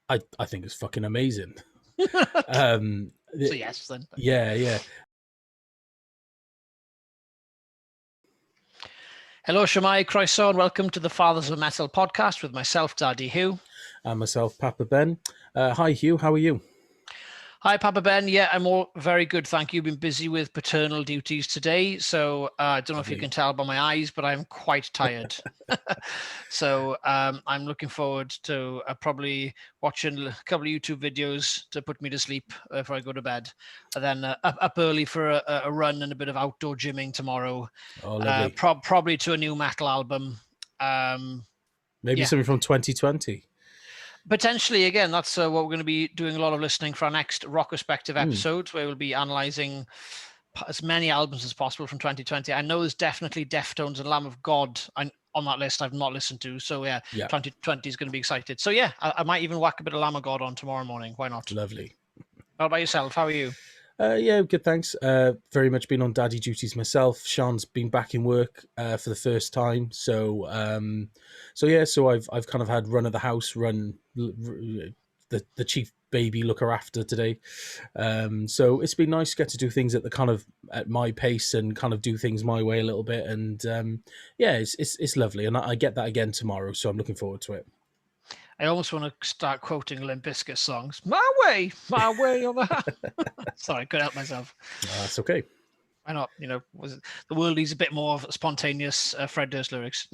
I think it's fucking amazing. So yes, then. Yeah. Hello, Shemai, Croeso, and welcome to the Fathers of Metal podcast with myself, Daddy Huw. And myself, Papa Ben. Hi, Hugh. How are you? Hi, Papa Ben. Yeah, I'm all very good, thank you. Been busy with paternal duties today, so I don't know if you can tell by my eyes, but I'm quite tired. So I'm looking forward to probably watching a couple of YouTube videos to put me to sleep before I go to bed, and then up early for a run and a bit of outdoor gymming tomorrow. Oh, lovely. Probably to a new metal album. Maybe something from 2020. Potentially, again, that's what we're going to be doing a lot of listening for our next Rock-Respective episode, where we'll be analysing as many albums as possible from 2020. I know there's definitely Deftones and Lamb of God on that list I've not listened to. So, yeah. 2020 is going to be excited. So, yeah, I might even whack a bit of Lamb of God on tomorrow morning. Why not? Lovely. How about yourself? How are you? Yeah, good, thanks. Very much been on daddy duties myself. Sean's been back in work for the first time, so I've kind of had run of the house, the chief baby looker after today. So it's been nice to get to do things at my pace and kind of do things my way a little bit, and it's lovely, and I get that again tomorrow, so I'm looking forward to it. I almost want to start quoting Limp Bizkit songs. My way over. Sorry, I couldn't help myself. That's okay. Why not? The world needs a bit more of spontaneous Fred Durst lyrics.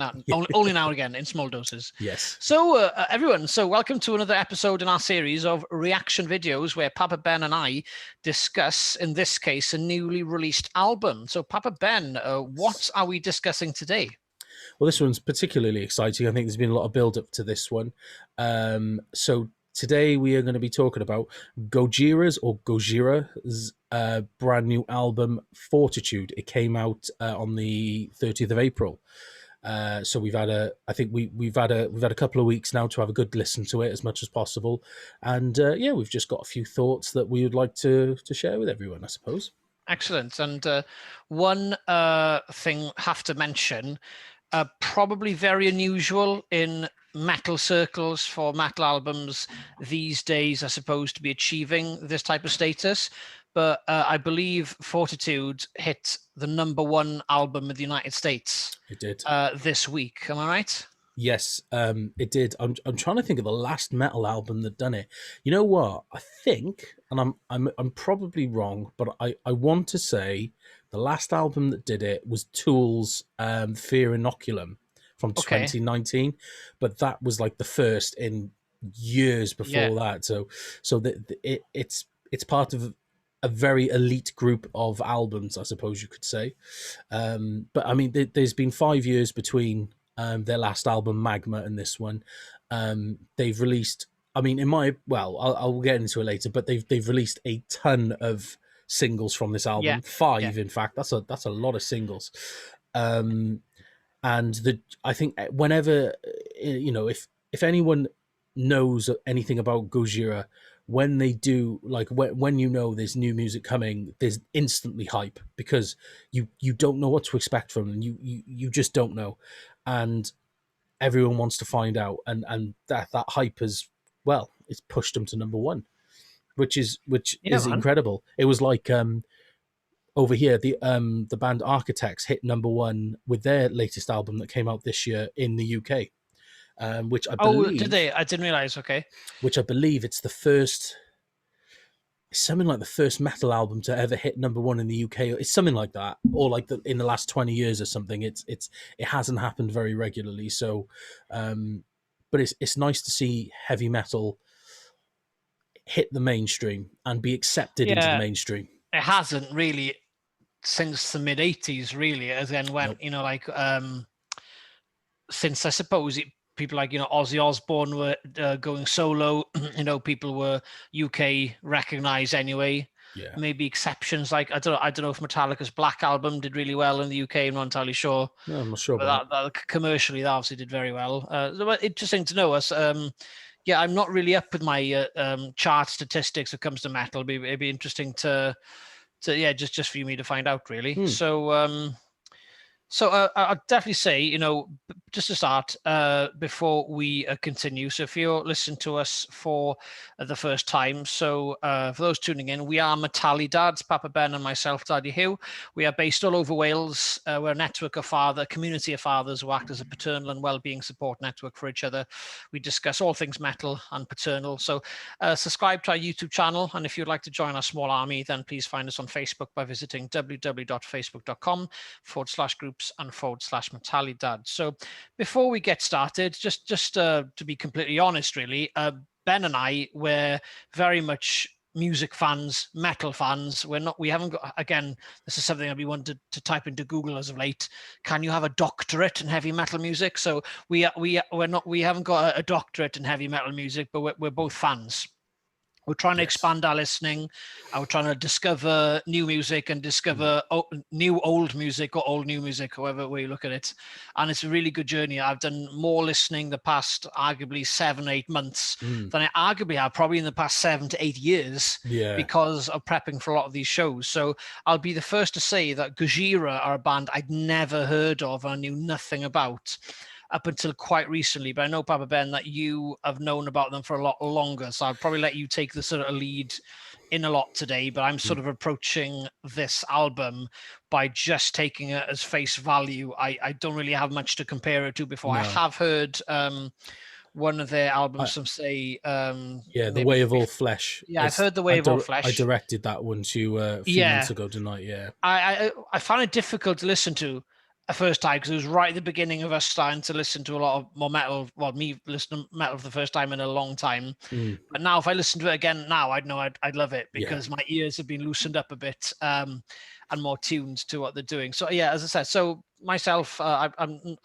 Only now and again in small doses. Yes. So everyone, welcome to another episode in our series of reaction videos where Papa Ben and I discuss, in this case, a newly released album. So Papa Ben, what are we discussing today? Well, this one's particularly exciting. I think there's been a lot of build-up to this one. So today we are going to be talking about Gojira's brand new album, Fortitude. It came out on the 30th of April. So we've had a couple of weeks now to have a good listen to it as much as possible, and we've just got a few thoughts that we would like to share with everyone, I suppose. Excellent. And one thing I have to mention. Probably very unusual in metal circles for metal albums these days, I suppose, to be achieving this type of status. But I believe Fortitude hit the #1 album in the United States. It did this week. Am I right? Yes, it did. I'm trying to think of the last metal album that done it. You know what? I think, and I'm probably wrong, but I want to say the last album that did it was Tool's Fear Inoculum from 2019, but that was like the first in years before that. So it's part of a very elite group of albums, I suppose you could say. But I mean, there's been 5 years between their last album Magma and this one. They've released, I mean, I'll get into it later, but they've released a ton of singles from this album. 5, in fact. That's a lot of singles. And I think whenever, if anyone knows anything about Gojira, when they do, like when there's new music coming, there's instantly hype, because you don't know what to expect from them. You just don't know, and everyone wants to find out, and that hype is, well, it's pushed them to #1, which is incredible. It was like over here, the band Architects hit #1 with their latest album that came out this year in the UK. Which I believe... Oh, did they? I didn't realize. Okay. Which I believe it's something like the first metal album to ever hit #1 in the UK. It's something like that, or like in the last 20 years or something. It hasn't happened very regularly. So, but it's nice to see heavy metal hit the mainstream and be accepted into the mainstream. It hasn't really since the mid 80s, really, as then when since I suppose people like Ozzy Osbourne were going solo, people were UK recognized anyway. Yeah. Maybe exceptions, like I don't know if Metallica's Black Album did really well in the UK. I'm not entirely sure. No, I'm not sure. But that commercially, that obviously did very well. Interesting to know us. I'm not really up with my chart statistics when it comes to metal. It'd be interesting to just for me to find out, really. So So I'd definitely say, just to start, before we continue, so if you're listening to us for the first time, so for those tuning in, we are METALIDADS, Papa Ben and myself, Daddy Huw. We are based all over Wales. We're a network of community of fathers who act as a paternal and well-being support network for each other. We discuss all things metal and paternal. So subscribe to our YouTube channel, and if you'd like to join our small army, then please find us on Facebook by visiting www.facebook.com/groups and /METALIDADS. So before we get started, just to be completely honest, really, Ben and I were very much music fans, metal fans. We haven't got, again, this is something I've been wanting to type into Google as of late. Can you have a doctorate in heavy metal music? So we haven't got a doctorate in heavy metal music, but we're both fans. We're trying to expand our listening. We're trying to discover new music and discover new old music, or old new music, however way you look at it. And it's a really good journey. I've done more listening the past arguably 7-8 months than I arguably have probably in the past 7 to 8 years, because of prepping for a lot of these shows. So I'll be the first to say that Gojira are a band I'd never heard of and knew nothing about up until quite recently. But I know, Papa Ben, that you have known about them for a lot longer, so I'll probably let you take the sort of lead in a lot today. But I'm sort of approaching this album by just taking it as face value. I don't really have much to compare it to before. I have heard one of their albums, some say The Way of All Flesh. I've heard The Way of All Flesh. I directed that one to you a few months ago tonight. I found it difficult to listen to a first time, because it was right at the beginning of us starting to listen to a lot of more metal. Well, me listening to metal for the first time in a long time. But now if I listen to it again now, I'd know I'd love it, because my ears have been loosened up a bit and more tuned to what they're doing. So as I said, so myself, I'm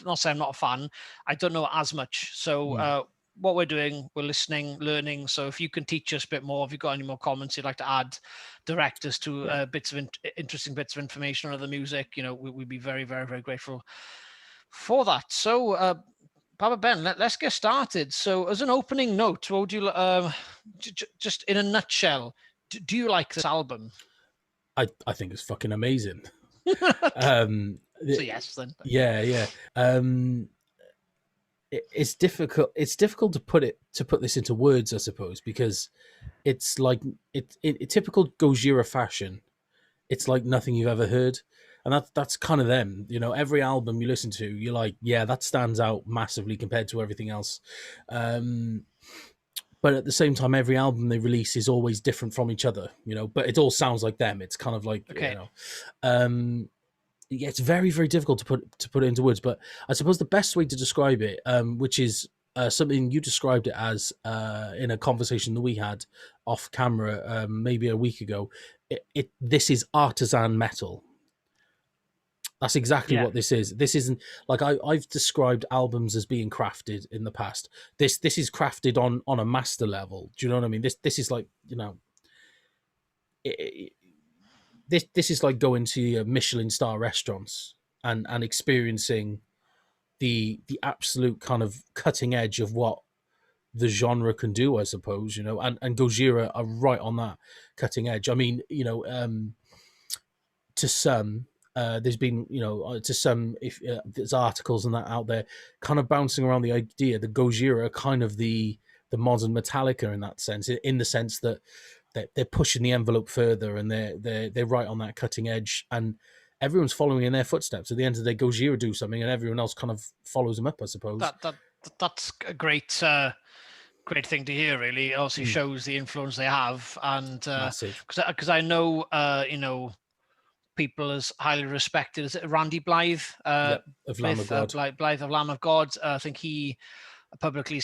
not saying I'm not a fan. I don't know as much. So what we're doing, we're listening, learning. So if you can teach us a bit more, if you've got any more comments you'd like to add, direct us to interesting bits of information on the music, we'd be very, very, very grateful for that. So Papa Ben, let's get started. So as an opening note, what would you just in a nutshell, do you like this album? I think it's fucking amazing. So yes, then. It's difficult. It's difficult to put this into words, I suppose, because it's like typical Gojira fashion. It's like nothing you've ever heard, and that's kind of them. Every album you listen to, you're like, yeah, that stands out massively compared to everything else. But at the same time, every album they release is always different from each other. But it all sounds like them. It's kind of like it's very, very difficult to put it into words, but I suppose the best way to describe it, which is something you described it as in a conversation that we had off camera maybe a week ago. This is artisan metal. That's exactly what this is. This isn't like I've described albums as being crafted in the past. This is crafted on a master level. Do you know what I mean? This is like This is like going to Michelin star restaurants and experiencing the absolute kind of cutting edge of what the genre can do, I suppose, and Gojira are right on that cutting edge. I mean, to some, there's been, to some, if there's articles and that out there kind of bouncing around the idea that Gojira are kind of the modern Metallica in that sense, in the sense that they're pushing the envelope further and they're right on that cutting edge, and everyone's following in their footsteps. At the end of the day, Gojira do something and everyone else kind of follows them up, I suppose. That's a great thing to hear, really. It also shows the influence they have, and because I know people as highly respected. Is it Randy Blythe of Lamb of God? Blythe of Lamb of God. I think he publicly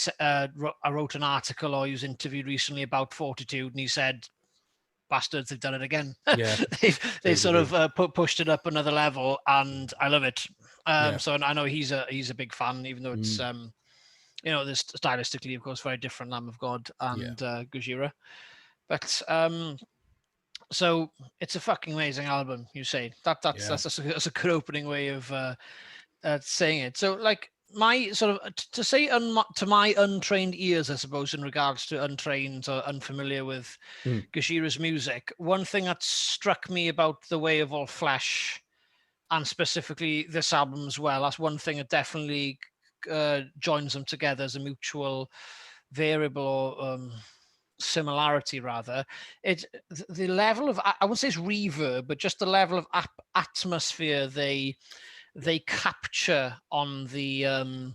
wrote an article, or he was interviewed recently about Fortitude, and he said, bastards, they've done it again. They've sort of pushed it up another level, and I love it. So I know he's a big fan, even though it's this stylistically, of course, very different, Lamb of God and Gojira. But so it's a fucking amazing album, you say. That's a good opening way of saying it. So like, my sort of to say to my untrained ears, I suppose, in regards to untrained or unfamiliar with Gojira's music, one thing that struck me about The Way of All Flesh and specifically this album as well. That's one thing that definitely joins them together as a mutual variable or similarity rather. The level of, I wouldn't say it's reverb, but just the level of atmosphere they capture on the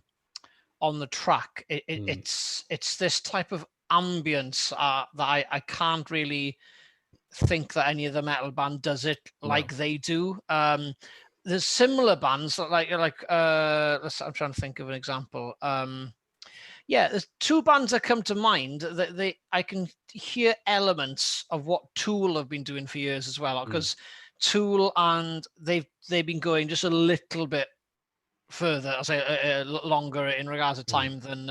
track. It's this type of ambience that I can't really think that any other metal band does it like they do. There's similar bands like I'm trying to think of an example. Yeah, there's two bands that come to mind that I can hear elements of what Tool have been doing for years as well, because Tool and they've been going just a little bit further, I'll say longer in regards to time than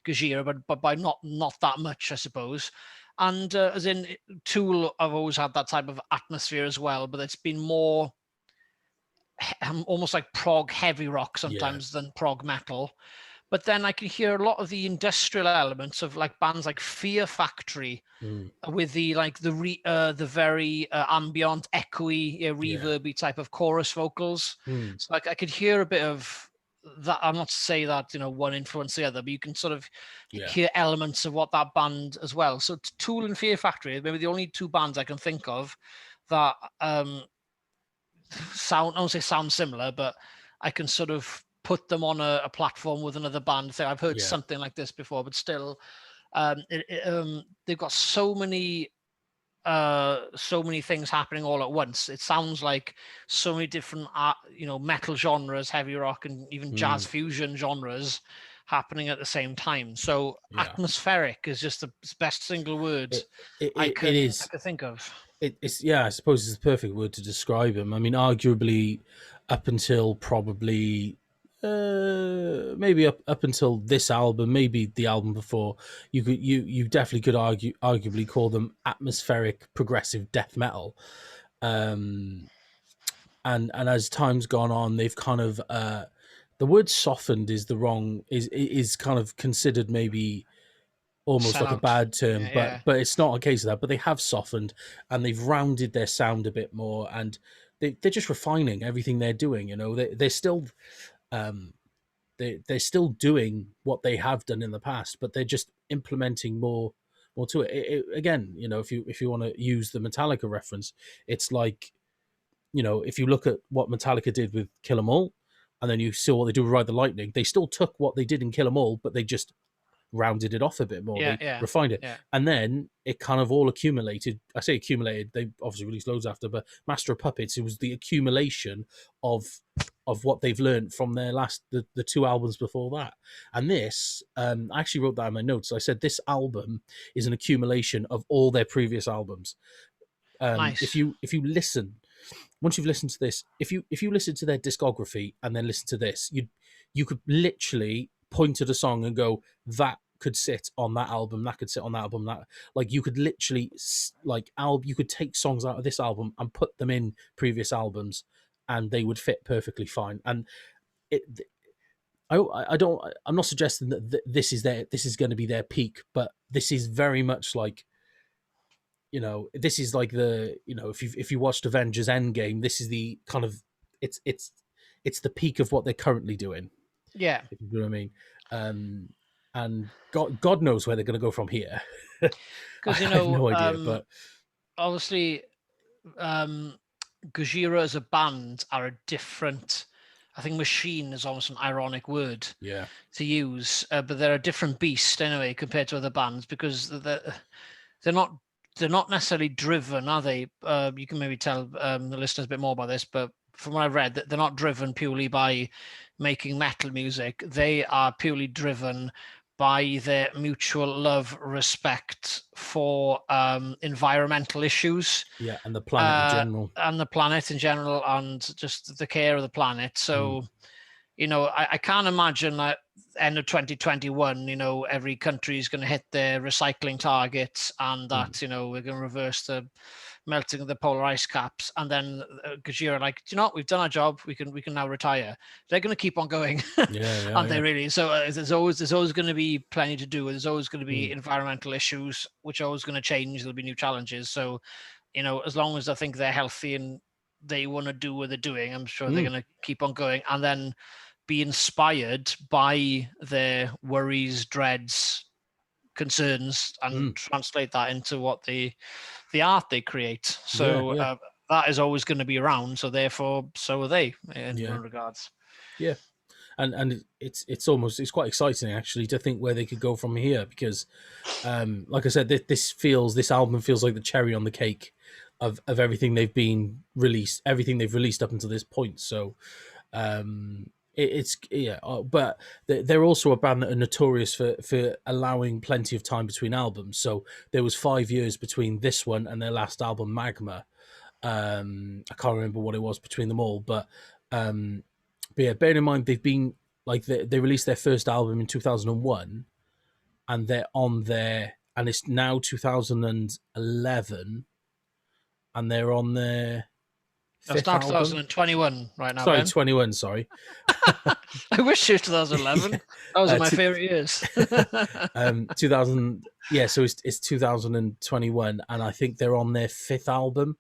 Gojira, but by not that much, I suppose. And as in Tool, I've always had that type of atmosphere as well, but it's been more almost like prog heavy rock sometimes than prog metal. But then I can hear a lot of the industrial elements of like bands like Fear Factory with the very ambient, echoey, reverby type of chorus vocals. So like I could hear a bit of that. I'm not to say that one influenced the other, but you can sort of hear elements of what that band as well. So Tool and Fear Factory are maybe the only two bands I can think of that sound, I won't say sound similar, but I can sort of put them on a platform with another band. Say I've heard something like this before, but still, they've got so many things happening all at once. It sounds like so many different metal genres, heavy rock, and even jazz fusion genres happening at the same time. So atmospheric is just the best single word I could think of. It's I suppose it's the perfect word to describe him. I mean, arguably, up until probably maybe up until this album, maybe the album before, you definitely could arguably call them atmospheric progressive death metal. And as time's gone on, they've kind of the word softened is kind of considered maybe almost like a bad term, but it's not a case of that. But they have softened and they've rounded their sound a bit more, and they're just refining everything they're doing. They're still they're still doing what they have done in the past, but they're just implementing more to it. Again, if you want to use the Metallica reference, it's like, if you look at what Metallica did with Kill 'Em All, and then you saw what they do with Ride the Lightning, they still took what they did in Kill 'Em All, but they just rounded it off a bit more. They refined it. And then it kind of all accumulated. I say accumulated, they obviously released loads after, but Master of Puppets, it was the accumulation of what they've learned from their the two albums before that. And this, I actually wrote that in my notes. I said this album is an accumulation of all their previous albums. Nice. If you listen, once you've listened to this, if you listen to their discography and then listen to this, you could literally point at a song and go, that could sit on that album, that could sit on that album, that, like, you could literally you could take songs out of this album and put them in previous albums and they would fit perfectly fine. And I'm not suggesting that this is going to be their peak, but this is very much like, this is like the, if you watched Avengers Endgame, this is the kind of, it's the peak of what they're currently doing. Yeah. If you know what I mean. And God knows where they're going to go from here. Because, I have no idea, but obviously, Gojira as a band are a different, I think machine is almost an ironic word to use, but they're a different beast anyway compared to other bands, because they're not necessarily driven, are they? You can maybe tell the listeners a bit more about this, but from what I've read, they're not driven purely by making metal music. They are purely driven by their mutual love, respect for environmental issues. Yeah, and the planet in general. And just the care of the planet. So, I can't imagine that end of 2021, every country is going to hit their recycling targets, and that, we're going to reverse the melting of the polar ice caps, and then Gojira we've done our job, we can now retire. They're going to keep on going. Aren't they really? So there's always going to be plenty to do. There's always going to be environmental issues which are always going to change. There'll be new challenges. So as long as I think they're healthy and they want to do what they're doing. I'm sure they're Mm. going to keep on going, and then be inspired by their worries, dreads, concerns, and translate that into what the art they create. Yeah, So yeah, that is always going to be around. So therefore, so are they in yeah, one regards. yeah. And it's quite exciting actually to think where they could go from here, because like I said, this album feels like the cherry on the cake of everything everything they've released up until this point. So it's yeah, but they're also a band that are notorious for allowing plenty of time between albums. So there was 5 years between this one and their last album, Magma. I can't remember what it was between them all, but yeah, bearing in mind they've been like they released their first album in 2001, and they're on their and it's now 2011, and they're on their That's fifth now album. 2021 right now, Sorry, Ben. 21. Sorry. I wish it was 2011. Yeah. Those are my favorite years. 2000. Yeah, so it's 2021, and I think they're on their fifth album.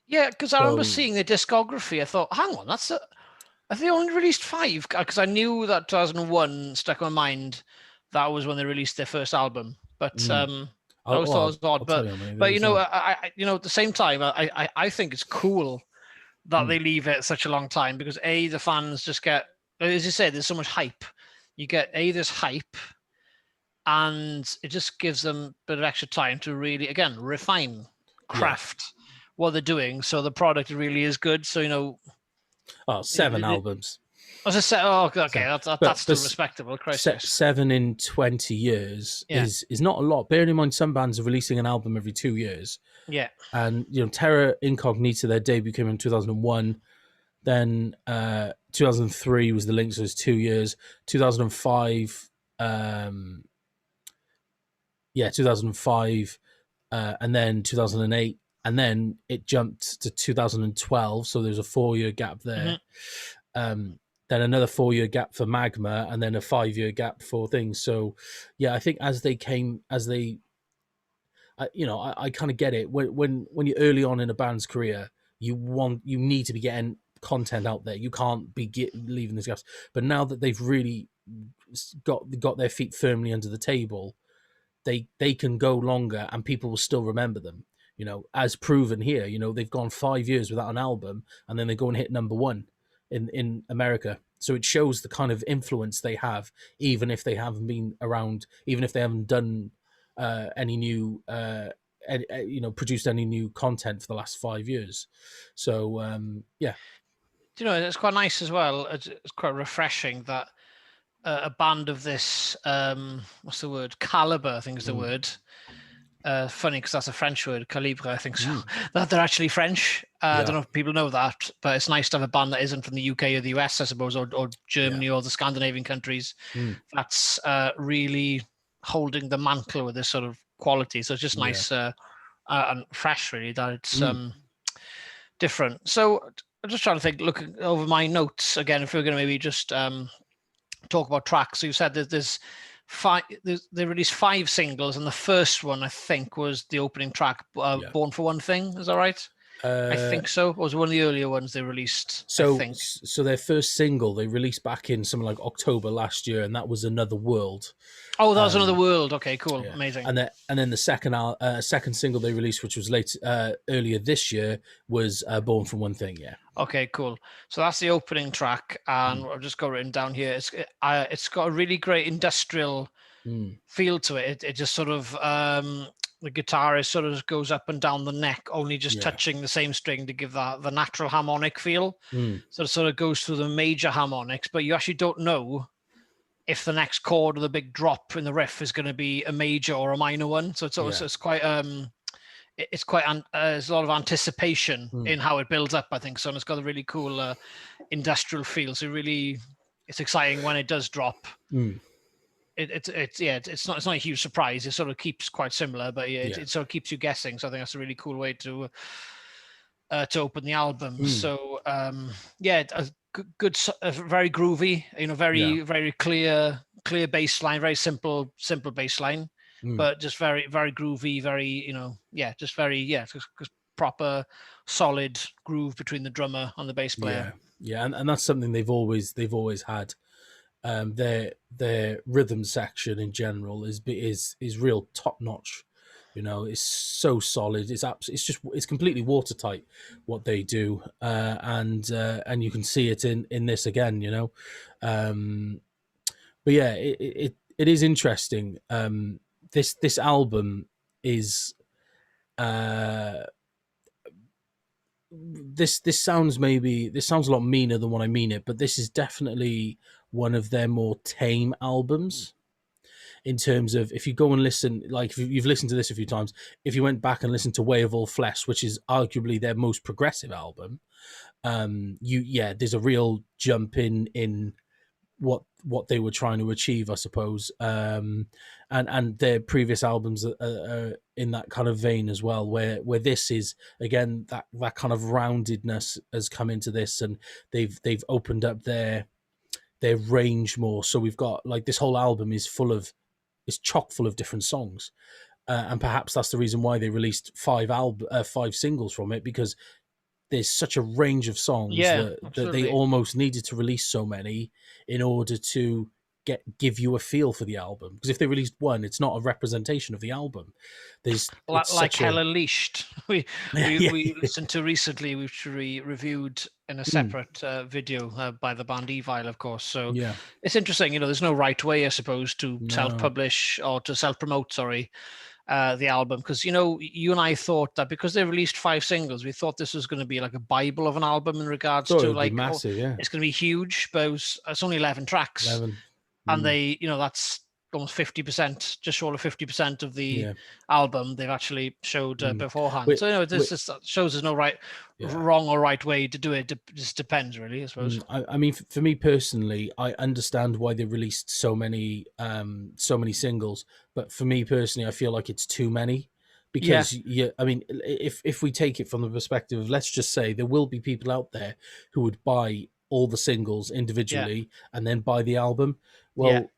Yeah, because I remember So seeing the discography. I thought, hang on, have they only released 5? Because I knew that 2001 stuck in my mind. That was when they released their first album. But I always thought it was odd. I'll tell you how many there But is you know, now. at the same time, I think it's cool that they leave it such a long time, because the fans just get, as you said, there's so much hype. You get this hype, and it just gives them a bit of extra time to really, again, refine, craft what they're doing, so the product really is good. So Seven albums. As I said, okay, that's still respectable. Crisis. 7 in 20 years is not a lot. Bearing in mind, some bands are releasing an album every 2 years. Yeah. And Terra Incognita, their debut came in 2001. Then 2003 was the Lynx, so it was 2 years. 2005, 2005, and then 2008, and then it jumped to 2012. So there's a 4-year gap there. Then another 4-year gap for Magma, and then a 5-year gap for things. So, yeah, I think I kind of get it. When you're early on in a band's career, you need to be getting content out there. You can't be leaving this gaps. But now that they've really got their feet firmly under the table, they can go longer, and people will still remember them. As proven here. They've gone 5 years without an album, and then they go and hit number one in America. So it shows the kind of influence they have, even if they haven't been around, even if they haven't done any new, produced any new content for the last 5 years. So yeah. It's quite nice as well. It's quite refreshing that a band of this, what's the word? Caliber, I think is the word. Funny because that's a French word, calibre, I think so. That they're actually French. I don't know if people know that, but it's nice to have a band that isn't from the UK or the US, I suppose, or Germany or the Scandinavian countries. That's really holding the mantle with this sort of quality. So it's just nice and fresh, really, that it's different. So I'm just trying to think, looking over my notes again, if we're going to maybe just talk about tracks. So you said that there's 5. They released 5 singles, and the first one I think was the opening track, "Born for One Thing." Is that right? I think so. It was one of the earlier ones they released. So, I think. So their first single they released back in something like October last year, and that was "Another World." Oh, that was "Another World." Okay, cool, amazing. And then the second single they released, which was earlier this year, was "Born from One Thing." Yeah. Okay, cool. So that's the opening track, and I've just got written down here. It's got a really great industrial feel to it. It just sort of the guitar sort of goes up and down the neck, only just touching the same string to give that the natural harmonic feel. So it sort of goes through the major harmonics, but you actually don't know if the next chord or the big drop in the riff is going to be a major or a minor one. So it's quite there's a lot of anticipation in how it builds up, I think. So, and it's got a really cool industrial feel. So it's exciting when it does drop. It's not a huge surprise. It sort of keeps quite similar, but it sort of keeps you guessing. So I think that's a really cool way to open the album. So good, very groovy. Very clear bass line, very simple bass line. But just very, very groovy, very, just very, proper solid groove between the drummer and the bass player. Yeah, and that's something they've always had. Their rhythm section in general is real top notch. It's so solid. It's completely watertight what they do, and you can see it in this again. But yeah, it is interesting. This album is uh this sounds a lot meaner than what I mean it, but this is definitely one of their more tame albums in terms of, if you go and listen, like if you've listened to this a few times, if you went back and listened to Way of All Flesh, which is arguably their most progressive album, there's a real jump in what they were trying to achieve, I suppose. And their previous albums are in that kind of vein as well, where this is again that kind of roundedness has come into this, and they've opened up their range more. So we've got, like, this whole album is chock full of different songs, and perhaps that's the reason why they released five singles from it, because there's such a range of songs Yeah, that they absolutely. almost needed to release so many in order to give you a feel for the album. Because if they released one, it's not a representation of the album. It's Like such Hell a Unleashed, we yeah. listened to recently, which we reviewed in a separate video by the band Evil, of course. So Yeah, it's interesting, there's no right way, I suppose, to no, self-publish or to self-promote. Sorry, the album, because you and I thought that because they released 5 singles, we thought this was going to be like a bible of an album in regards thought it to, would be like, oh, massive. Yeah, it's going to be huge, but it's only 11 tracks, 11. and that's almost 50%, just short of 50% of the Yeah. album they've actually showed beforehand. Wait, So wait, this shows there's no yeah. wrong or right way to do it. It just depends, really, I suppose. I mean, for me personally, I understand why they released so many singles, but for me personally, I feel like it's too many. Yeah, Because, yeah, I mean, if we take it from the perspective of, let's just say there will be people out there who would buy all the singles yeah, individually and then buy the album. yeah. Well,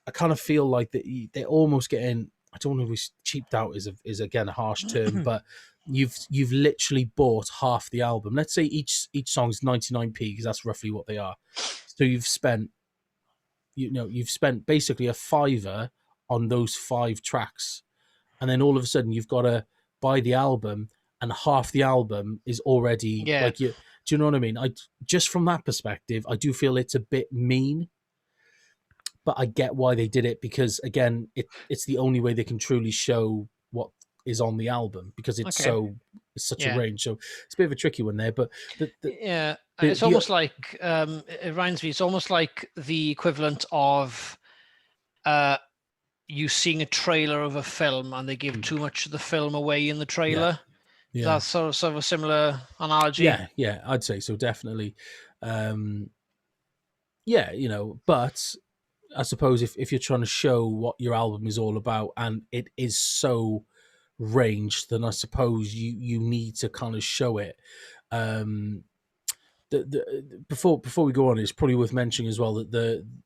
I kind of feel like that they're almost getting. I don't know if cheaped out is again a harsh term, but you've literally bought half the album. Let's say each song is 99p, because that's roughly what they are. So you've spent basically a fiver on those 5 tracks, and then all of a sudden you've got to buy the album, and half the album is already Yeah. like you. Do you know what I mean? I just from that perspective, I do feel it's a bit mean, but I get why they did it, because again, it's the only way they can truly show what is on the album, because Okay. it's such a Yeah. range. So it's a bit of a tricky one there, but Yeah, it's the almost like it reminds me. It's almost like the equivalent of uh, you seeing a trailer of a film and they give too much of the film away in the yeah, trailer. yeah, That's sort of a similar analogy. yeah, I'd say so, definitely. Yeah, but I suppose if you're trying to show what your album is all about, and it is so ranged, then I suppose you need to kind of show it. Um, before we go on, it's probably worth mentioning as well that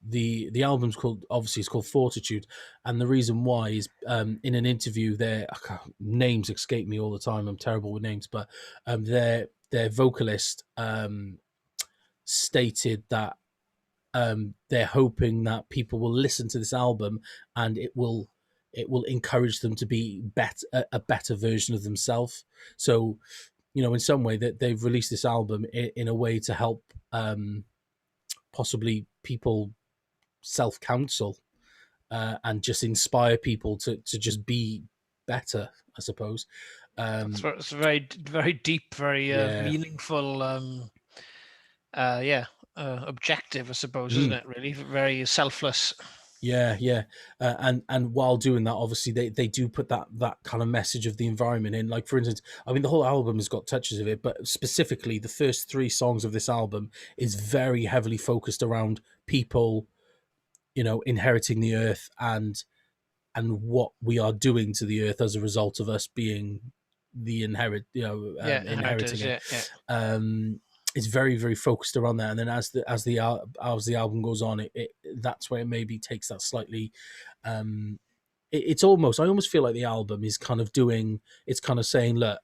the album's called Fortitude, and the reason why is, in an interview, names escape me all the time. I'm terrible with names, but their vocalist stated that they're hoping that people will listen to this album, and it will encourage them to be a better version of themselves. So, in some way, that they've released this album in a way to help, possibly people self-counsel, and just inspire people to just be better, I suppose. It's very, very deep, very Yeah. meaningful. Yeah, objective, I suppose, isn't Mm. it? Really, very selfless. Yeah, yeah, and while doing that, obviously they do put that kind of message of the environment in. Like, for instance, I mean, the whole album has got touches of it, but specifically the first 3 songs of this album is very heavily focused around people, inheriting the earth, and what we are doing to the earth as a result of us being the Yeah, inheriting inheritors. it. Yeah, yeah. Um, it's very, very focused around that, and then as the album goes on, that's where it maybe takes that slightly. It's almost, I almost feel like the album is kind of saying, look,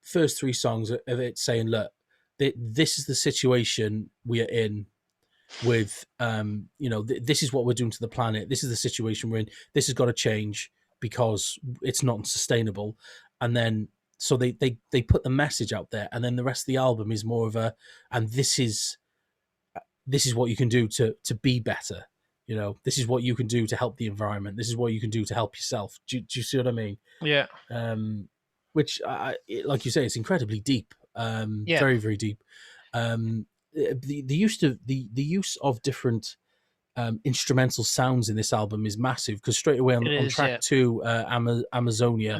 first 3 songs of it saying, look, this is the situation we are in with, this is what we're doing to the planet. This is the situation we're in. This has got to change because it's not sustainable. And then, so they put the message out there, and then the rest of the album is more of and this is what you can do to be better. This is what you can do to help the environment. This is what you can do to help yourself. Do you see what I mean? Yeah. Which, like you say, it's incredibly deep. Very, very deep. The use of different instrumental sounds in this album is massive, because straight away on track 2, Amazonia,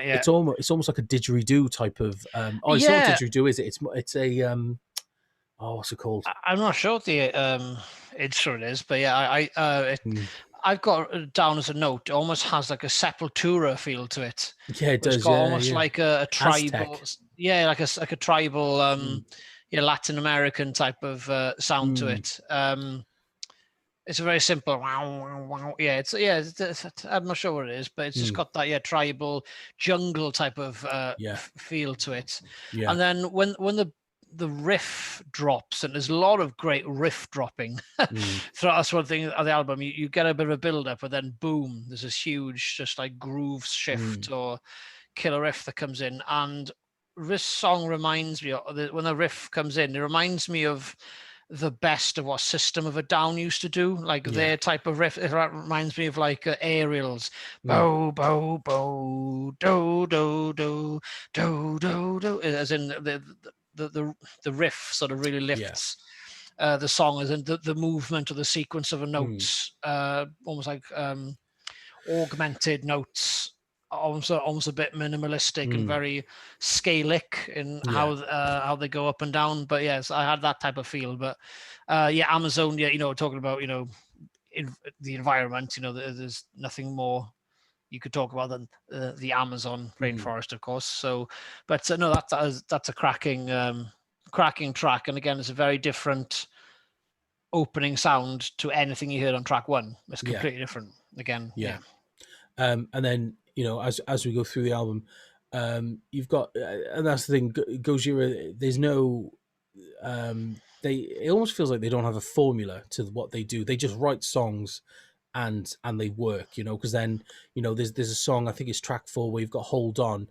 yeah, it's almost like a didgeridoo type of. It's not a didgeridoo, is it? It's a what's it called? I'm not sure what the instrument is, but yeah, I've got it down as a note. It almost has like a Sepultura feel to it. Yeah, it does. It's got almost like a tribal, Aztec. like a tribal, Latin American type of sound to it. It's a very simple wow, wow, wow. Yeah, I'm not sure what it is, but it's just got that tribal jungle type of feel to it. Yeah. And then when the riff drops, and there's a lot of great riff dropping throughout. That's one thing of the album. You get a bit of a build up, but then boom, there's this huge just like groove shift or killer riff that comes in. And this song reminds me of, when the riff comes in, it reminds me of the best of what System of a Down used to do, like their type of riff. It reminds me of like Aerials, bow bow bow, do do do do do do, as in the riff sort of really lifts the song, as in the movement or the sequence of the notes, almost like augmented notes, almost a bit minimalistic and very scalic in how they go up and down. But yes, I had that type of feel. But Amazonia, talking about in the environment, there's nothing more you could talk about than the Amazon rainforest, of course. So, but no, that's a cracking track, and again, it's a very different opening sound to anything you heard on track 1. It's completely different again. And then as we go through the album, you've got, and that's the thing, Gojira, there's no it almost feels like they don't have a formula to what they do. They just write songs and they work, because then there's a song, I think it's track 4, where you've got Hold On.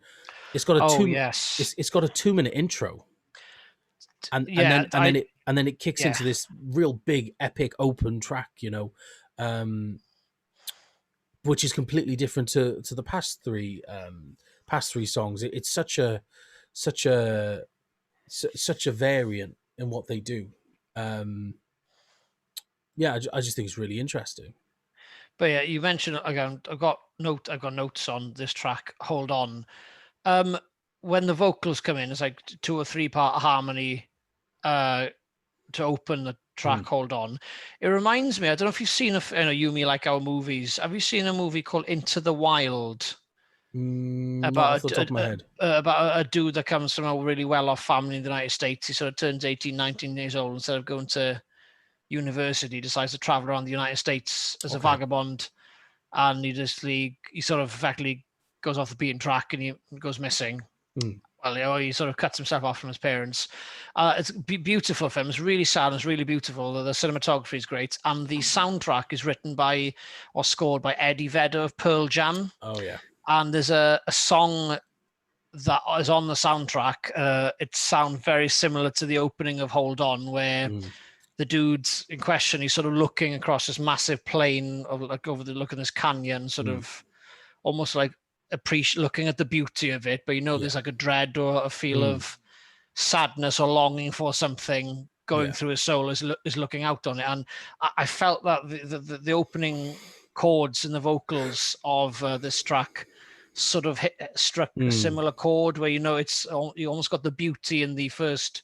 It's got it's got a 2-minute intro, and then it kicks into this real big epic open track, which is completely different to the past three songs. It's such a variant in what they do. I just think it's really interesting. But yeah, you mentioned, again, I've got notes on this track, Hold On. When the vocals come in, it's like 2 or 3 part harmony to open the track, Hold On. It reminds me, I don't know if you've seen You Me Like Our Movies. Have you seen a movie called Into the Wild? About off the top of my head. About a dude that comes from a really well-off family in the United States. He sort of turns 18, 19 years old. Instead of going to university, decides to travel around the United States as a vagabond, and he sort of effectively goes off the beaten track, and he goes missing. Well, he sort of cuts himself off from his parents. It's beautiful film. It's really sad. It's really beautiful. The cinematography is great, and the soundtrack is written by or scored by Eddie Vedder of Pearl Jam. Oh yeah. And there's a song that is on the soundtrack. It sounds very similar to the opening of Hold On, where the dude's in question, he's sort of looking across this massive plain of like looking this canyon, sort of almost like looking at the beauty of it, but there's like a dread or a feel of sadness or longing for something going through his soul is looking out on it. And I felt that the opening chords and the vocals of this track sort of struck a similar chord, where you almost got the beauty in the first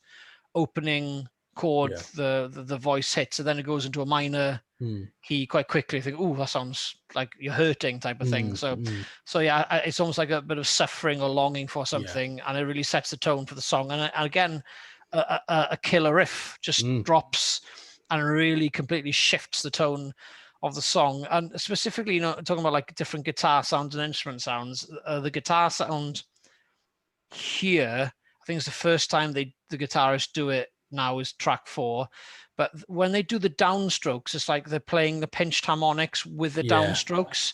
opening chord, the voice hits, and then it goes into a minor key quite quickly. You think, oh, that sounds like you're hurting type of thing. So it's almost like a bit of suffering or longing for something, and it really sets the tone for the song. And again, a killer riff just drops and really completely shifts the tone of the song. And specifically, talking about like different guitar sounds and instrument sounds, the guitar sound here, I think it's the first time the guitarists do it now is track 4. But when they do the downstrokes, it's like they're playing the pinched harmonics with the downstrokes,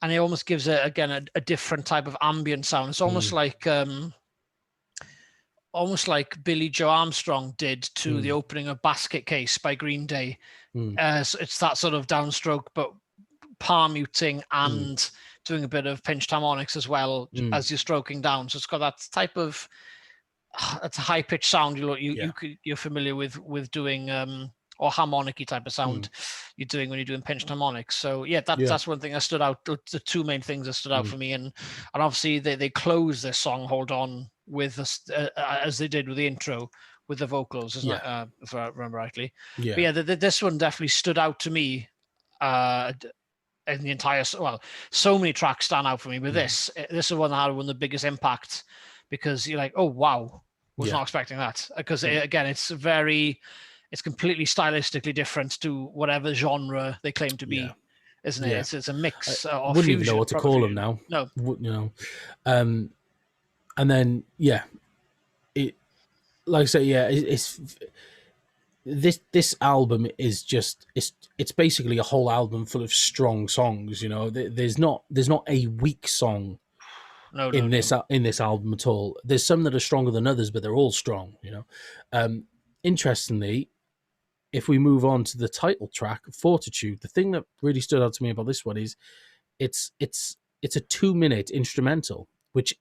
and it almost gives it again a different type of ambient sound. It's almost like Billy Joe Armstrong did to the opening of Basket Case by Green Day. So it's that sort of downstroke, but palm muting and doing a bit of pinched harmonics as well as you're stroking down. So it's got that type of it's a high pitched sound you're familiar with doing or harmonic-y type of sound you're doing when you're doing pinched harmonics. So that's one thing that stood out. The two main things that stood out for me, and obviously they close this song "Hold On" with as they did with the intro with the vocals, isn't it? If I remember rightly. But this one definitely stood out to me. In the entire, so many tracks stand out for me, but this is one that had one of the biggest impact, because you're like, oh wow, was not expecting that, because again, it's completely stylistically different to whatever genre they claim to be, isn't it? It's a mix. I wouldn't even know what to call them now. No, and then it, like I say, it's this album is just it's basically a whole album full of strong songs. There's not a weak song in this album at all. There's some that are stronger than others, but they're all strong. Interestingly, if we move on to the title track, Fortitude, the thing that really stood out to me about this one is it's a 2-minute instrumental, which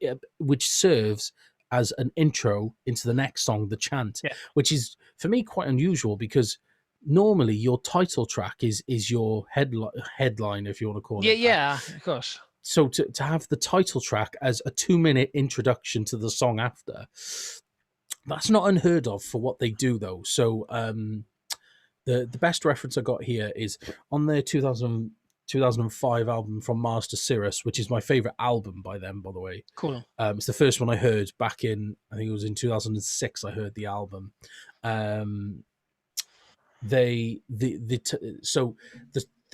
serves as an intro into the next song, The Chant, which is for me quite unusual, because normally your title track is your headline, if you want to call it. Yeah, of course. So to have the title track as a 2-minute introduction to the song after, that's not unheard of for what they do, though. So the best reference I got here is on their 2005 album From Mars to Sirius, which is my favorite album by them, by the way. Cool. It's the first one I heard back in, I think it was in 2006. I heard the album. The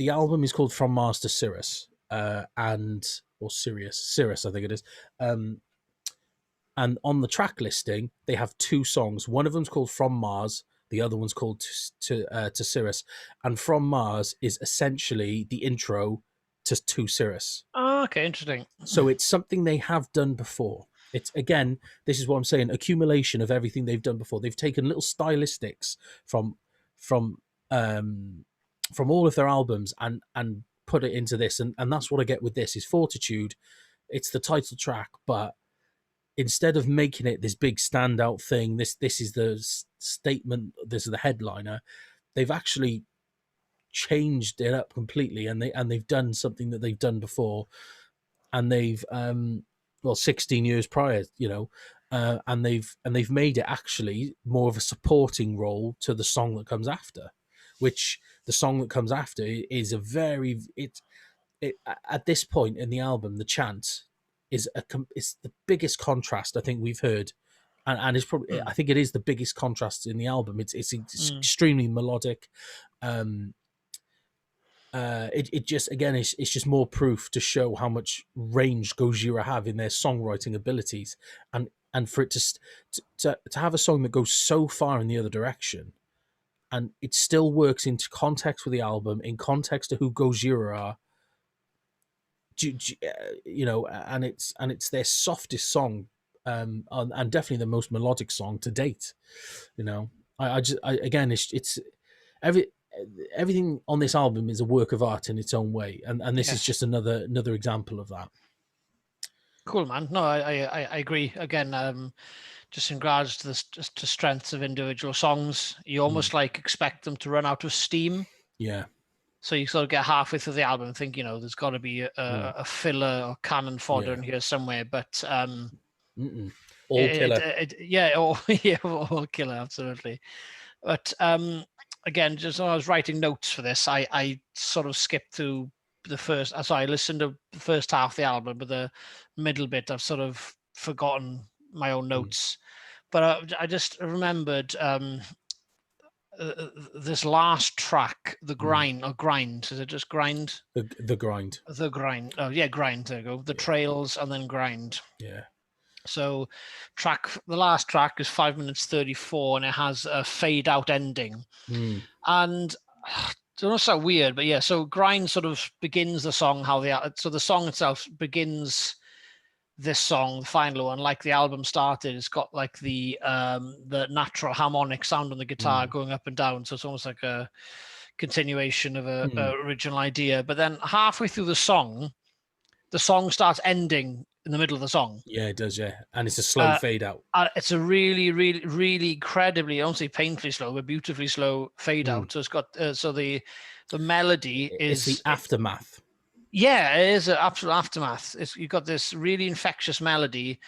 album is called From Mars to Sirius, Sirius, I think it is. And on the track listing, they have 2 songs. One of them's called From Mars. The other one's called to Sirius. And From Mars is essentially the intro to Sirius. Oh, okay, interesting. So it's something they have done before. It's, again, this is what I'm saying, accumulation of everything they've done before. They've taken little stylistics from all of their albums and put it into this. And that's what I get with this, is Fortitude. It's the title track, but instead of making it this big standout thing, this is the statement, this is the headliner, they've actually changed it up completely, and they've done something that they've done before, and they've 16 years prior, and they've made it actually more of a supporting role to the song that comes after, which the song that comes after is at this point in the album, The Chant is the biggest contrast I think we've heard, and it's probably I think it is the biggest contrast in the album. It's extremely melodic. It just, again, it's just more proof to show how much range Gojira have in their songwriting abilities, and for it to have a song that goes so far in the other direction, and it still works into context with the album, in context to who Gojira are. And it's their softest song, and definitely the most melodic song to date. It's everything on this album is a work of art in its own way, and this is just another example of that. Cool, man. No, I agree. Again, just in regards to to strengths of individual songs, you almost like expect them to run out of steam. Yeah. So you sort of get halfway through the album and think, there's got to be a filler or cannon fodder in here somewhere, but all killer. All killer, absolutely. But again, just when I was writing notes for this, I sort of skipped through the first. I listened to the first half of the album, but the middle bit I've sort of forgotten my own notes. But I just remembered. This last track, the grind, or grind, is it just grind? The grind. The grind. Oh yeah, grind. There you go. The trails and then grind. Yeah. So the last track is 5 minutes 34, and it has a fade out ending. Mm. And I don't know, so weird, but yeah, so Grind sort of begins the song so the song itself begins this song, the final one, like the album started. It's got like the natural harmonic sound on the guitar going up and down, so it's almost like a continuation of a original idea. But then halfway through the song starts ending in the middle of the song. Yeah, it does. Yeah, and it's a slow fade out. It's a really, really, really incredibly, I don't say painfully slow, but beautifully slow fade out. So it's got so the melody It's the aftermath. Yeah, it is an absolute aftermath. You've got this really infectious melody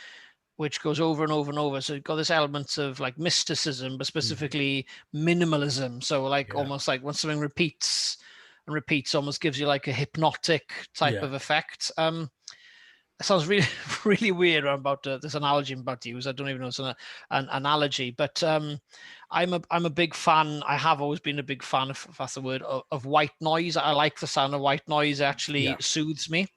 which goes over and over and over. So you've got this element of like mysticism, but specifically minimalism. So like almost like when something repeats and repeats, almost gives you like a hypnotic type of effect. It sounds really, really weird about this analogy I'm about to use. I don't even know it's an analogy, but I'm a big fan. I have always been a big fan, if that's the word, of white noise. I like the sound of white noise. It actually soothes me.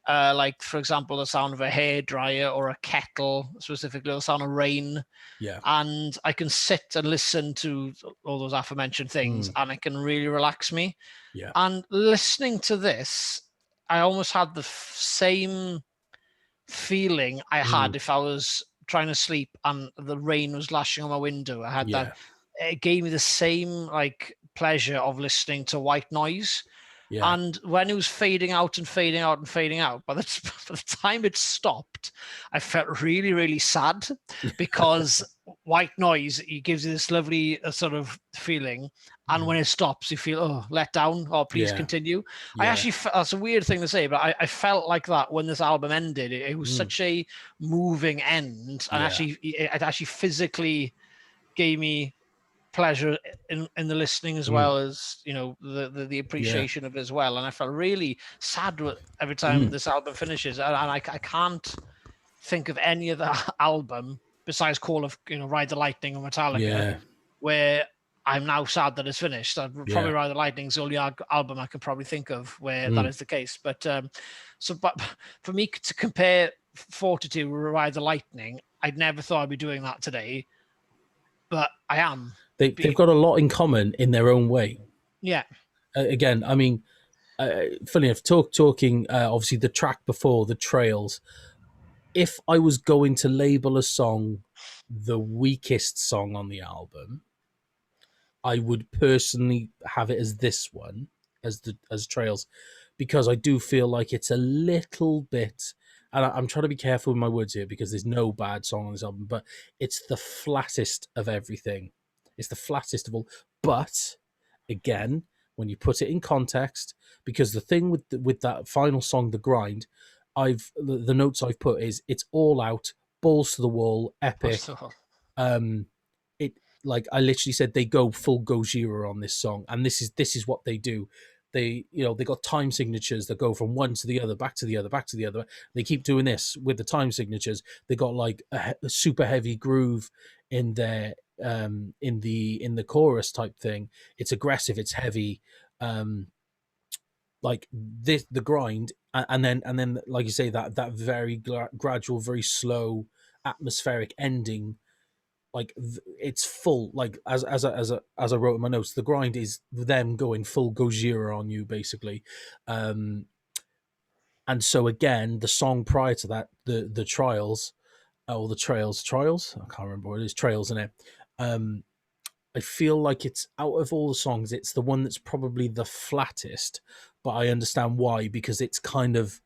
Like, for example, the sound of a hairdryer or a kettle, specifically the sound of rain. Yeah. And I can sit and listen to all those aforementioned things, and it can really relax me. Yeah. And listening to this, I almost had the same feeling I had if I was trying to sleep and the rain was lashing on my window. I had that. It gave me the same like pleasure of listening to white noise. Yeah. And when it was fading out and fading out and fading out, by the time it stopped, I felt really, really sad because white noise, it gives you this lovely sort of feeling. And when it stops, you feel, let down, or please continue. I actually, that's a weird thing to say, but I felt like that when this album ended. It was such a moving end. And actually, it actually physically gave me pleasure in the listening, as well as the appreciation of it as well. And I felt really sad every time this album finishes, and I can't think of any other album besides Ride the Lightning or Metallica where I'm now sad that it's finished. Probably Ride the Lightning is the only album I could probably think of where that is the case. But but for me to compare Fortitude with Ride the Lightning, I'd never thought I'd be doing that today, but I am. They've got a lot in common in their own way. Yeah. Again, I mean, funny enough, talking obviously the track before, the Trails. If I was going to label a song the weakest song on the album, I would personally have it as this one, as Trails, because I do feel like it's a little bit, and I'm trying to be careful with my words here because there's no bad song on this album, but it's the flattest of everything. It's the flattest of all. But again, when you put it in context, because the thing with that final song, The Grind, the notes I've put is it's all out, balls to the wall, epic. It, like I literally said, they go full Gojira on this song, and this is what they do. They got time signatures that go from one to the other, back to the other, back to the other. They keep doing this with the time signatures. They got like a super heavy groove in their in the chorus type thing. It's aggressive, it's heavy, like this, the grind, and then like you say, that very gradual, very slow, atmospheric ending. Like it's full, like as I wrote in my notes, the grind is them going full Gojira on you, basically. And so again, the song prior to that, the Trials, or the Trials, I can't remember what it is, Trails in it. I feel like it's, out of all the songs, it's the one that's probably the flattest, but I understand why, because it's kind of,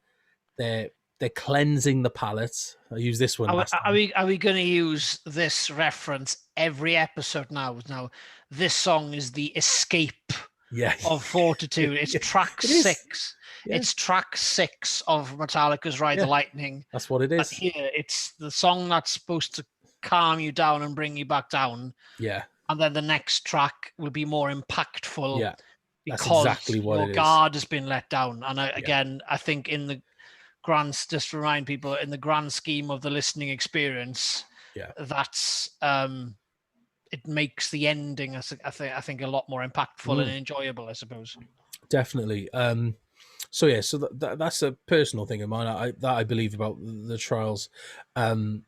they're cleansing the palate. I use this one last time. Are we going to use this reference every episode now? Now, this song is the escape of Fortitude. It's track 6. Yeah. It's track 6 of Metallica's Ride the Lightning. That's what it is. Here, it's the song that's supposed to calm you down and bring you back down. Yeah. And then the next track will be more impactful. Yeah. That's because exactly what your guard has been let down. And again, I think in the just to remind people, in the grand scheme of the listening experience, that's it makes the ending, I think a lot more impactful and enjoyable, I suppose. Definitely. So yeah, so that's a personal thing of mine. I believe about the trials. Um,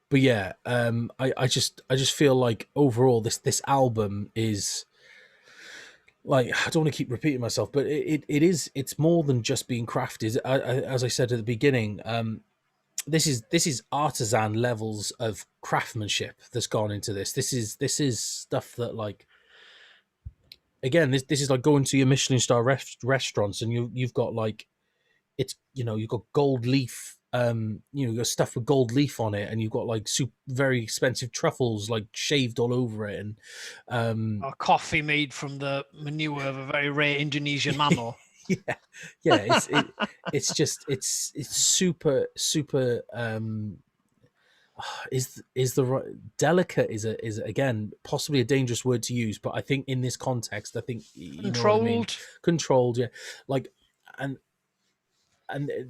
but yeah, I just feel like overall this album is like, I don't want to keep repeating myself, but it's more than just being crafted. As I said at the beginning, this is artisan levels of craftsmanship that's gone into this. This is stuff that, like, again, this is like going to your Michelin star restaurants, and you've got like, it's, you've got gold leaf, you've got stuff with gold leaf on it, and you've got like very expensive truffles like shaved all over it, and Or coffee made from the manure of a very rare Indonesian mammal. yeah, yeah, it's just it's super super, is the right, delicate is again possibly a dangerous word to use, but I think in this context, I think you know what I mean. Controlled. Controlled, yeah. Like, and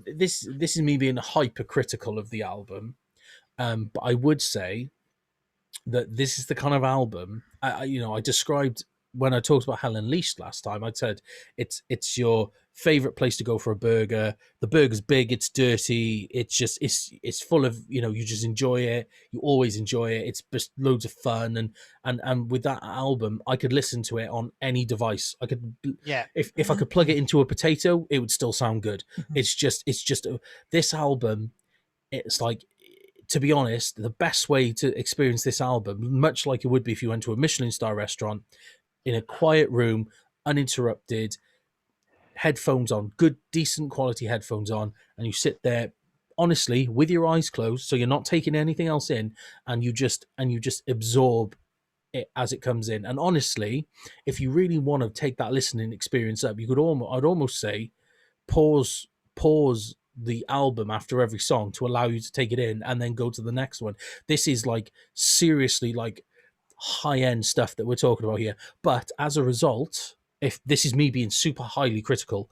this is me being hypercritical of the album, but I would say that this is the kind of album I described when I talked about Hell Unleashed last time. I said it's your favorite place to go for a burger. The burger's big, it's dirty, it's full of, you just enjoy it. You always enjoy it. It's just loads of fun, and with that album, I could listen to it on any device. I could, Yeah. if I could plug it into a potato, it would still sound good. It's just this album. It's like, to be honest, the best way to experience this album, much like it would be if you went to a Michelin star restaurant, in a quiet room, uninterrupted, headphones on, good, decent quality headphones on, and you sit there, honestly, with your eyes closed, so you're not taking anything else in, and you just absorb it as it comes in. And honestly, if you really want to take that listening experience up, I'd almost say, pause the album after every song to allow you to take it in, and then go to the next one. This is like, seriously, like, high end stuff that we're talking about here. But as a result, if this is me being super highly critical,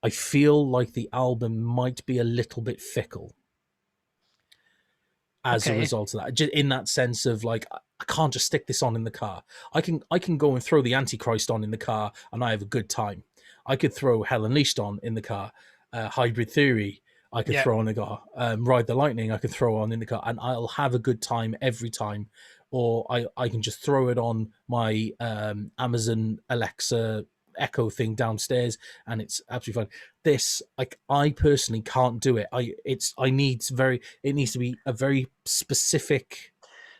I feel like the album might be a little bit fickle as a Okay. result of that. Just in that sense of, like, I can't just stick this on in the car. I can go and throw the Antichrist on in the car, and I have a good time. I could throw Hell Unleashed on in the car, Hybrid Theory I could Yeah. throw on the car, Ride the Lightning I could throw on in the car, and I'll have a good time every time. Or I can just throw it on my Amazon Alexa Echo thing downstairs, and it's absolutely fine. This, like, I personally can't do it. It needs to be a very specific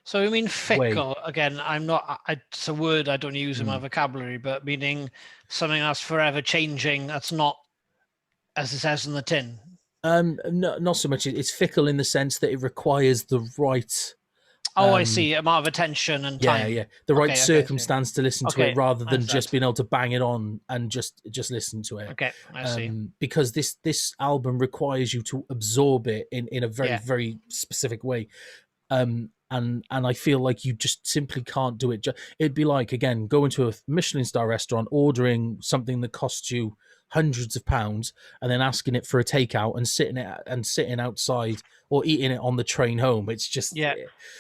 So you mean way. fickle? Again, I'm not. It's a word I don't use in my vocabulary, but meaning something that's forever changing. That's not as it says in the tin. No, not so much. It's fickle in the sense that it requires the right, Oh, I see. Amount of attention and yeah, time. yeah, the right Okay, circumstance to listen to it, Okay, rather I than just understand. being able to bang it on and just listen to it. Okay, I see. Because this album requires you to absorb it in a very, Yeah. very specific way. And I feel like you just simply can't do it. It'd be like, again, going to a Michelin star restaurant, ordering something that costs you hundreds of pounds, and then asking it for a takeout and sitting outside, or eating it on the train home. It's just, Yeah.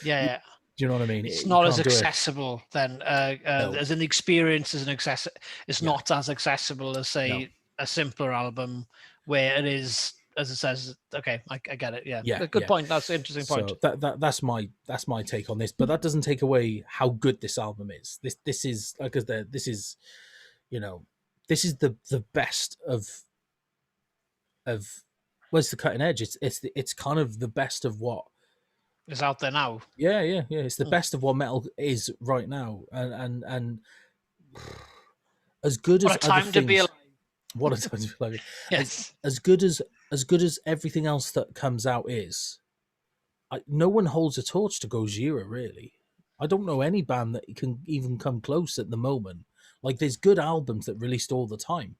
Yeah. do you know what I mean? It's You not as can't do it. accessible then. No. As an experience, it's Yeah. not as accessible as, say, No. a simpler album where it is, as it says. Okay, I get it. Yeah. Yeah, Good yeah. point. That's an interesting point. So that's my take on this, but that doesn't take away how good this album is. This is, like, this is, this is the best of where's the cutting edge. It's kind of the best of what. It's out there now. Yeah, yeah, yeah. It's the best of what metal is right now, and as good What as a time other to be things. alive. What a time to be alive. Yes. As good as everything else that comes out is. No one holds a torch to Gojira, really. I don't know any band that can even come close at the moment. Like, there's good albums that released all the time.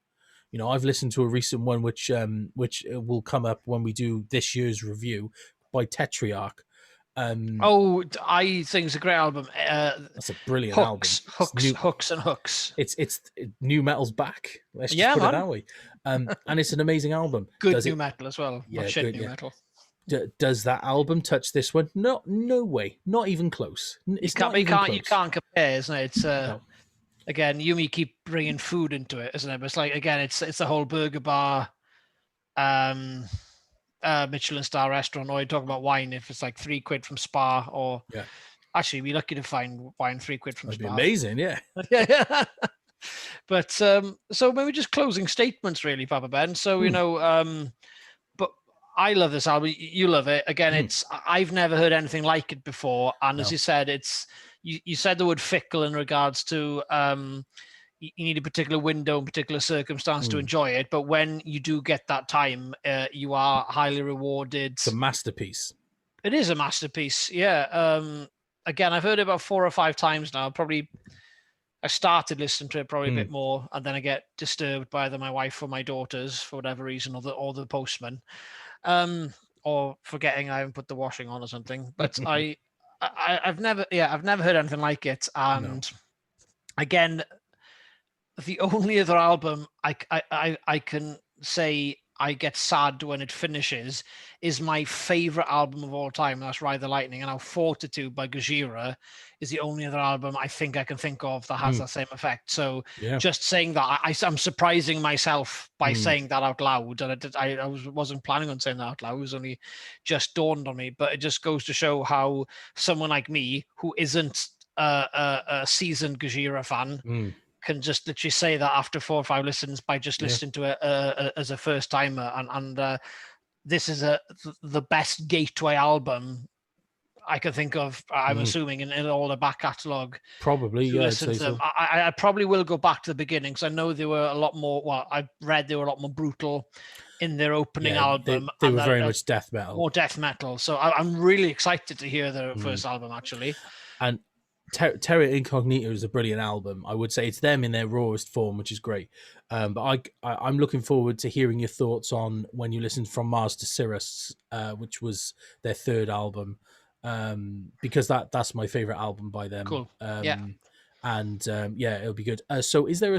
I've listened to a recent one which will come up when we do this year's review, by Tetriarch. I think it's a great album. That's a brilliant Hooks and hooks. It's new metal's back. Let's just Yeah, put it man. that way. And it's an amazing album. Good new metal as well. Yeah, Not shit good, new yeah. metal. Does that album touch this one? No way. Not even close. You can't compare, isn't it? It's No. again, Yumi keep bringing food into it, isn't it? But it's like, again, it's the whole burger bar, Michelin star restaurant, or you talk about wine if it's like £3 from Spa, or Yeah, actually be lucky to find wine £3 from that'd be Spa. amazing. Yeah. Yeah. But so maybe just closing statements, really, Papa Ben. So but I love this album. You love it. Again, I've never heard anything like it before. And as No. you said, you said the word fickle in regards to you need a particular window and particular circumstance to enjoy it. But when you do get that time, you are highly rewarded. It's a masterpiece. It is a masterpiece. Yeah. Again, I've heard it about 4 or 5 times now. Probably I started listening to it probably a bit more, and then I get disturbed by either my wife or my daughters for whatever reason, or the postman, or forgetting I haven't put the washing on or something. But I've never heard anything like it. And No. again, the only other album I can say I get sad when it finishes is my favorite album of all time. That's Ride the Lightning. And now Fortitude by Gojira is the only other album I think I can think of that has that same effect. So just saying that, I'm surprising myself by saying that out loud. And I wasn't planning on saying that out loud. It was only just dawned on me. But it just goes to show how someone like me, who isn't a seasoned Gojira fan, can just literally say that after 4 or 5 listens by just listening to it as a first timer. And this is the best gateway album I can think of, I'm assuming, in all the back catalogue. Probably, yeah. Listen to them. I probably will go back to the beginning, because I know they were a lot more, well, I read they were a lot more brutal in their opening album. They were very much death metal. More death metal. So I'm really excited to hear their first album, actually. And Terra Incognita is a brilliant album. I would say it's them in their rawest form, which is great. But I'm looking forward to hearing your thoughts on when you listened From Mars to Sirius, which was their third album, because that's my favorite album by them. Cool. And it'll be good. So, is there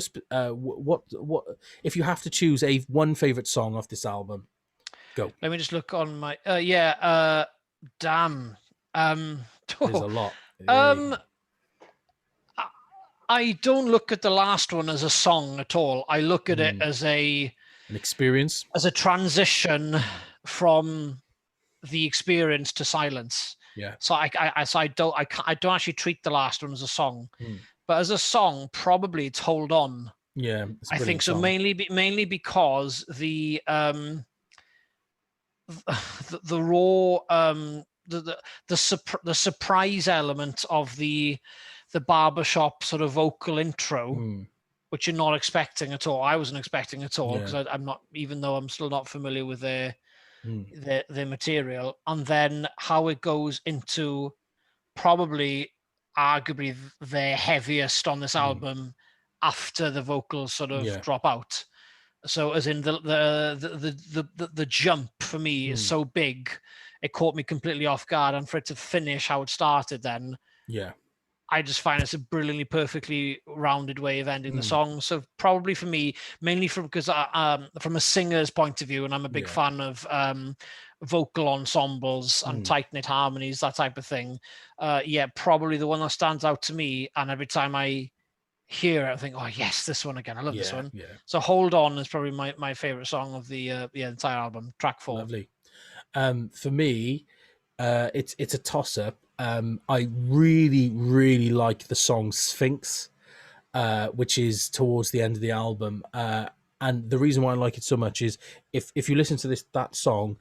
what if you have to choose one favorite song off this album? Go. Let me just look on my damn. There's a lot. I don't look at the last one as a song at all. I look at it as an experience, as a transition from the experience to silence. Yeah. So I don't actually treat the last one as a song, but as a song, probably it's Hold On. Yeah, I think so. Mainly because the raw the surprise element of the barbershop sort of vocal intro, which you're not expecting at all. I wasn't expecting at all, because I'm not, even though I'm still not familiar with their material. And then how it goes into probably arguably their heaviest on this album after the vocals sort of drop out. So as in the jump for me is so big, it caught me completely off guard, and for it to finish how it started, then I just find it's a brilliantly, perfectly rounded way of ending the song. So probably for me, mainly because from a singer's point of view, and I'm a big fan of vocal ensembles and tight-knit harmonies, that type of thing. Probably the one that stands out to me, and every time I hear it, I think, oh yes, this one again. I love this one. So Hold On is probably my favorite song of the entire album, track 4. Lovely. For me, it's a toss-up. I really, really like the song Sphinx, which is towards the end of the album. And the reason why I like it so much is if you listen to that song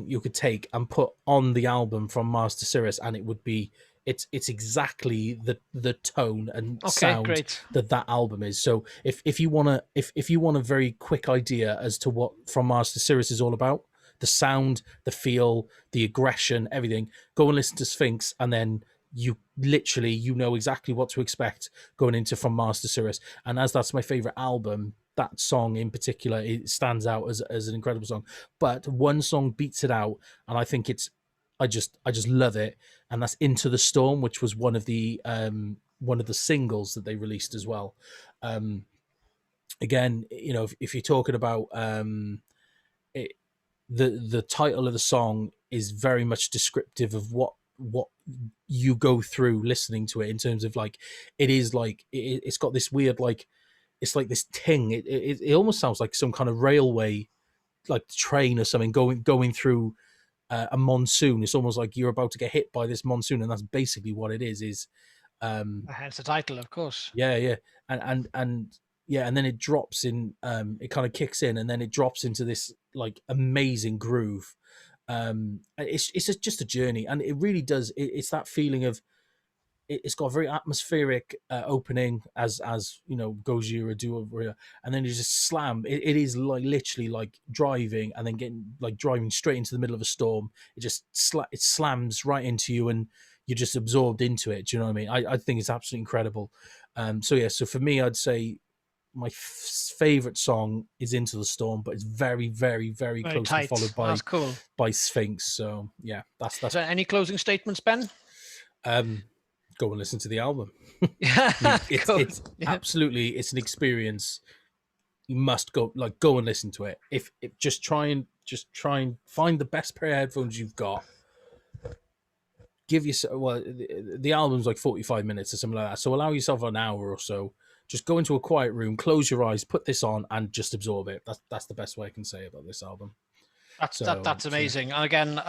you could take and put on the album From Mars to Sirius, and it would be it's exactly the tone and sound that album is. So if you want a very quick idea as to what From Mars to Sirius is all about, the sound, the feel, the aggression, everything, go and listen to Sphinx, and then you know exactly what to expect going into From Mars to Sirius. And as that's my favorite album, that song in particular, it stands out as an incredible song. But one song beats it out, and I think I just love it, and that's Into the Storm, which was one of the singles that they released as well. Again, if you're talking about the title of the song is very much descriptive of what what you go through listening to it, in terms of like, it is like it's got this weird, like, it's like this ting. It almost sounds like some kind of railway, like train or something, going through a monsoon. It's almost like you're about to get hit by this monsoon, and that's basically what it is. Hence the title, of course. Yeah, and yeah, and then it drops in. It kind of kicks in, and then it drops into this like amazing groove. It's just a journey, and it really does. It's that feeling of, it's got a very atmospheric opening, as you know, Gojira do over here, and then you just slam. It is like literally like driving, and then getting like driving straight into the middle of a storm. It just it slams right into you, and you're just absorbed into it. Do you know what I mean? I think it's absolutely incredible. So yeah, so for me, I'd say my favorite song is Into the Storm, but it's very, very, very Very closely tight. followed That's cool. by Sphinx. So yeah, that's Is there any closing statements, Ben? um go and listen to the album. Yeah, It's absolutely, it's an experience. You must go and listen to it. If just try and find the best pair of headphones you've got. Give yourself, well, the album's like 45 minutes or something like that, so allow yourself an hour or so. Just go into a quiet room, close your eyes, put this on, and just absorb it. That's the best way I can say about this album. That's amazing. And again,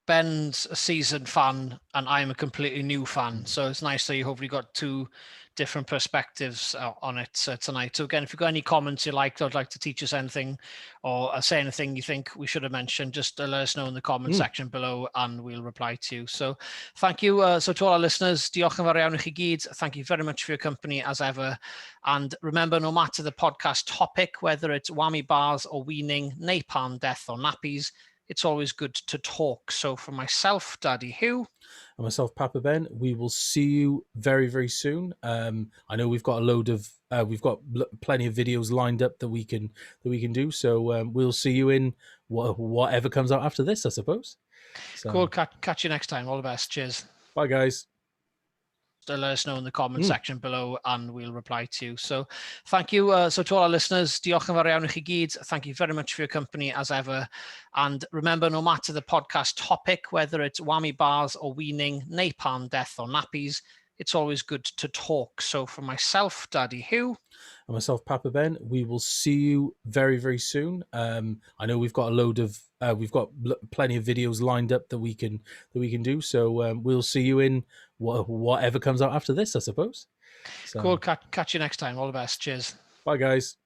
Ben's a seasoned fan and I'm a completely new fan. So it's nice that you hopefully got two different perspectives on it tonight. So again, if you've got any comments you liked, or would like to teach us anything, or say anything you think we should have mentioned, just let us know in the comment section below and we'll reply to you. So thank you. So to all our listeners, diolch yn fawr iawn I chi gyd. Thank you very much for your company as ever. And remember, no matter the podcast topic, whether it's whammy bars or weaning, napalm death or nappies, it's always good to talk. So for myself, Daddy Huw, and myself, Papa Ben, we will see you very, very soon. I know we've got we've got plenty of videos lined up that we can do. So we'll see you in whatever comes out after this, I suppose. So, cool. Catch you next time. All the best. Cheers. Bye, guys. Let us know in the comment section below and we'll reply to you. So thank you. So to all our listeners, diolch yn fawr iawn I chi gyd. Thank you very much for your company as ever. And remember, no matter the podcast topic, whether it's whammy bars or weaning, napalm death or nappies, it's always good to talk. So for myself, Daddy Huw, and myself, Papa Ben, we will see you very, very soon. I know we've got we've got plenty of videos lined up that we can do. So we'll see you in whatever comes out after this, I suppose. So, cool. Catch you next time. All the best. Cheers. Bye, guys.